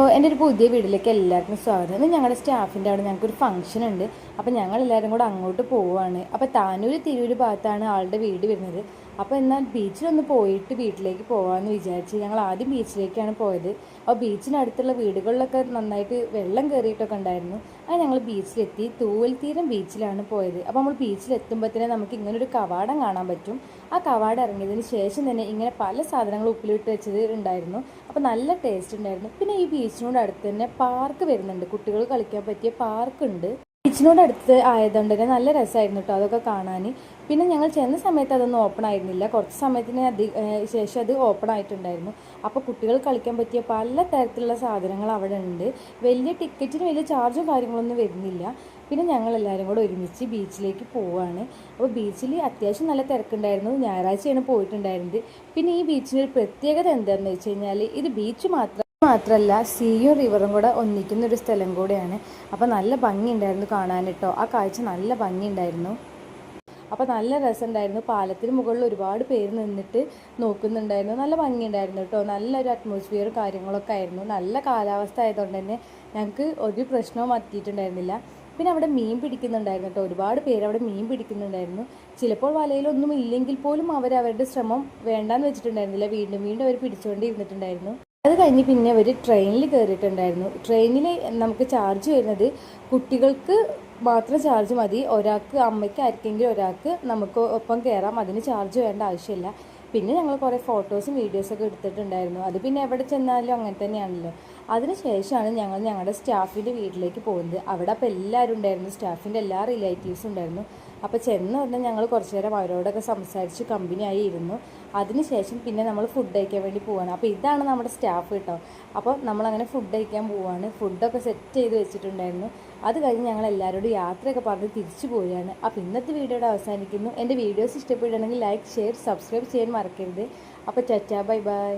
അപ്പോൾ എൻ്റെ ഒരു പുതിയ വീട്ടിലേക്ക് എല്ലാവർക്കും സ്വാഗതം. ഇന്ന് ഞങ്ങളുടെ സ്റ്റാഫിൻ്റെ അവിടെ ഞങ്ങൾക്കൊരു ഫംഗ്ഷൻ ഉണ്ട്. അപ്പോൾ ഞങ്ങൾ എല്ലാവരും കൂടെ അങ്ങോട്ട് പോവുകയാണ്. അപ്പോൾ താനൂർ തിരൂർ ഭാഗത്താണ് ആളുടെ വീട് വരുന്നത്. അപ്പോൾ എന്നാൽ ബീച്ചിലൊന്ന് പോയിട്ട് വീട്ടിലേക്ക് പോകാമെന്ന് വിചാരിച്ച് ഞങ്ങൾ ആദ്യം ബീച്ചിലേക്കാണ് പോയത്. അപ്പോൾ ബീച്ചിനടുത്തുള്ള വീടുകളിലൊക്കെ നന്നായിട്ട് വെള്ളം കയറിയിട്ടൊക്കെ ഉണ്ടായിരുന്നു. അങ്ങനെ ഞങ്ങൾ ബീച്ചിലെത്തി. തൂവൽ തീരം ബീച്ചിലാണ് പോയത്. അപ്പോൾ നമ്മൾ ബീച്ചിലെത്തുമ്പോൾ തന്നെ നമുക്ക് ഇങ്ങനൊരു കവാടം കാണാൻ പറ്റും. ആ കവാടം ഇറങ്ങിയതിന് ശേഷം തന്നെ ഇങ്ങനെ പല സാധനങ്ങളും ഉപ്പിലിട്ട് വെച്ചത് ഉണ്ടായിരുന്നു. അപ്പോൾ നല്ല ടേസ്റ്റ് ഉണ്ടായിരുന്നു. പിന്നെ ഈ ബീച്ചിനോട് അടുത്ത് തന്നെ പാർക്ക് വരുന്നുണ്ട്. കുട്ടികൾ കളിക്കാൻ പറ്റിയ പാർക്കുണ്ട്. ബീച്ചിനോട് അടുത്ത് ആയതുകൊണ്ട് തന്നെ നല്ല രസമായിരുന്നു കേട്ടോ അതൊക്കെ കാണാൻ. പിന്നെ ഞങ്ങൾ ചെന്ന സമയത്ത് അതൊന്നും ഓപ്പൺ ആയിരുന്നില്ല. കുറച്ച് സമയത്തിന് ശേഷം അത് ഓപ്പൺ ആയിട്ടുണ്ടായിരുന്നു. അപ്പോൾ കുട്ടികൾ കളിക്കാൻ പറ്റിയ പല തരത്തിലുള്ള സാധനങ്ങൾ അവിടെ ഉണ്ട്. വലിയ ടിക്കറ്റിന് വലിയ ചാർജും കാര്യങ്ങളൊന്നും വരുന്നില്ല. പിന്നെ ഞങ്ങൾ എല്ലാവരും കൂടെ ഒരുമിച്ച് ബീച്ചിലേക്ക് പോവുകയാണ്. അപ്പോൾ ബീച്ചിൽ അത്യാവശ്യം നല്ല തിരക്കുണ്ടായിരുന്നു. ഞായറാഴ്ചയാണ് പോയിട്ടുണ്ടായിരുന്നത്. പിന്നെ ഈ ബീച്ചിന് ഒരു പ്രത്യേകത എന്താണെന്ന് വെച്ച് കഴിഞ്ഞാൽ ഇത് ബീച്ച് മാത്രമല്ല സീയും റിവറും കൂടെ ഒന്നിക്കുന്ന ഒരു സ്ഥലം കൂടെയാണ്. അപ്പോൾ നല്ല ഭംഗിയുണ്ടായിരുന്നു കാണാൻ കേട്ടോ. ആ കാഴ്ച നല്ല ഭംഗിയുണ്ടായിരുന്നു. അപ്പോൾ നല്ല രസമുണ്ടായിരുന്നു. പാലത്തിന് മുകളിൽ ഒരുപാട് പേര് നിന്നിട്ട് നോക്കുന്നുണ്ടായിരുന്നു. നല്ല ഭംഗിയുണ്ടായിരുന്നു കേട്ടോ. നല്ലൊരു അറ്റ്മോസ്ഫിയർ കാര്യങ്ങളൊക്കെ ആയിരുന്നു. നല്ല കാലാവസ്ഥ ആയതുകൊണ്ട് തന്നെ ഞങ്ങൾക്ക് ഒരു പ്രശ്നവും പറ്റിയിട്ടുണ്ടായിരുന്നില്ല. പിന്നെ അവിടെ മീൻ പിടിക്കുന്നുണ്ടായിരുന്നു കേട്ടോ. ഒരുപാട് പേര് അവിടെ മീൻ പിടിക്കുന്നുണ്ടായിരുന്നു. ചിലപ്പോൾ വലയിലൊന്നും ഇല്ലെങ്കിൽ പോലും അവരുടെ ശ്രമം വേണ്ടാന്ന് വെച്ചിട്ടുണ്ടായിരുന്നില്ല. വീണ്ടും വീണ്ടും അവർ പിടിച്ചുകൊണ്ടിരുന്നിട്ടുണ്ടായിരുന്നു. അത് കഴിഞ്ഞ് പിന്നെ അവർ ട്രെയിനിൽ കയറിയിട്ടുണ്ടായിരുന്നു. ട്രെയിനിൽ നമുക്ക് ചാർജ് വരുന്നത് കുട്ടികൾക്ക് മാത്രം ചാർജ് മതി. ഒരാൾക്ക് അമ്മയ്ക്ക് ആർക്കെങ്കിലും ഒരാൾക്ക് നമുക്ക് ഒപ്പം കയറാം. അതിന് ചാർജ് വേണ്ട ആവശ്യമില്ല. പിന്നെ ഞങ്ങൾ കുറേ ഫോട്ടോസും വീഡിയോസൊക്കെ എടുത്തിട്ടുണ്ടായിരുന്നു. അത് പിന്നെ എവിടെ ചെന്നാലും അങ്ങനെ തന്നെയാണല്ലോ. അതിനുശേഷമാണ് ഞങ്ങൾ ഞങ്ങളുടെ സ്റ്റാഫിൻ്റെ വീട്ടിലേക്ക് പോകുന്നത്. അവിടെ അപ്പോൾ എല്ലാവരും ഉണ്ടായിരുന്നു. സ്റ്റാഫിൻ്റെ എല്ലാ റിലേറ്റീവ്സും ഉണ്ടായിരുന്നു. അപ്പോൾ ചെന്ന് പറഞ്ഞാൽ ഞങ്ങൾ കുറച്ച് നേരം അവരോടൊക്കെ സംസാരിച്ച് കമ്പനിയായി ഇരുന്നു. അതിനുശേഷം പിന്നെ നമ്മൾ ഫുഡ് കഴിക്കാൻ വേണ്ടി പോവാണ്. അപ്പോൾ ഇതാണ് നമ്മുടെ സ്റ്റാഫ് കേട്ടോ. അപ്പോൾ നമ്മളങ്ങനെ ഫുഡ് കഴിക്കാൻ പോവുകയാണ്. ഫുഡൊക്കെ സെറ്റ് ചെയ്ത് വെച്ചിട്ടുണ്ടായിരുന്നു. അത് കഴിഞ്ഞ് ഞങ്ങൾ എല്ലാവരോടും യാത്രയൊക്കെ പറഞ്ഞ് തിരിച്ചു പോവുകയാണ്. അപ്പോൾ ഇന്നത്തെ വീഡിയോയുടെ അവസാനിക്കുന്നു. എൻ്റെ വീഡിയോസ് ഇഷ്ടപ്പെടുകയാണെങ്കിൽ ലൈക്ക്, ഷെയർ, സബ്സ്ക്രൈബ് ചെയ്യാൻ മറക്കരുത്. അപ്പോൾ ടാറ്റാ, ബൈ ബൈ.